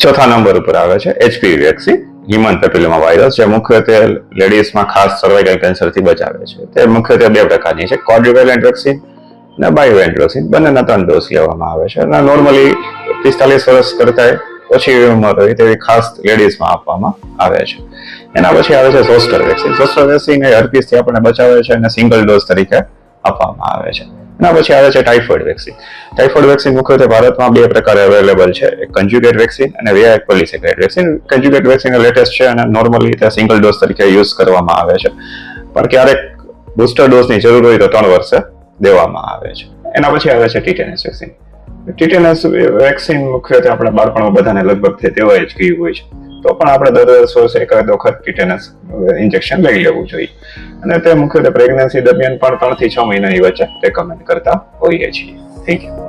ચોથા નંબર ઉપર આવે છે HPV vaccine, human papilloma virus, જે મુખ્યત્વે લેડીઝમાં ખાસ સર્વાઇકલ કેન્સરથી બચાવે છે. તે મુખ્યત્વે બે પ્રકારની છે, ક્વોડ્રિવેલેન્ટ વેક્સિન અને બાયોવેલેન્ટ વેક્સિન. બંનેના 3 ડોઝ લેવામાં આવે છે અને નોર્મલી 45 વર્ષ કરતા ઓછી ઉંમર હોય તેવી ખાસ લેડીઝમાં આપવામાં આવે છે. એના પછી આવે છે ઝોસ્ટર વેક્સિન. ઝોસ્ટર વેક્સિન એ હર્પીસથી આપણને બચાવે છે અને સિંગલ ડોઝ તરીકે આપવામાં આવે છે. એના પછી આવે છે ટાઇફોઇડ વેક્સિન. ટાઇફોઇડ વેક્સિન મુખ્યત્વે ભારતમાં 2 પ્રકારે અવેલેબલ છે, એક કન્જ્યુગેટ વેક્સિન અને વિઆઇક polysaccharide vaccine. Conjugate vaccine latest છે અને નોર્મલી તે સિંગલ ડોઝ તરીકે યુઝ કરવામાં આવે છે, પણ ક્યારેક બુસ્ટર ડોઝની જરૂર હોય તો 3 વર્ષે દેવામાં આવે છે. એના પછી આવે છે ટીટેનસ વેક્સિન. ટીટેનસ વેક્સિન મુખ્યત્વે આપણે બાળપણમાં બધાને લગભગ તેવાય જ ગયું હોય છે, તો પણ આપણે દર 10 વર્ષે એકાદ વખત ટીટેનસ ઇન્જેક્શન લઈ લેવું જોઈએ. અને તે મુખ્યત્વે પ્રેગ્નન્સી દરમિયાન પણ 3 થી 6 મહિનાની વચ્ચે રેકમેન્ડ કરતા હોઈએ છીએ. Thank you.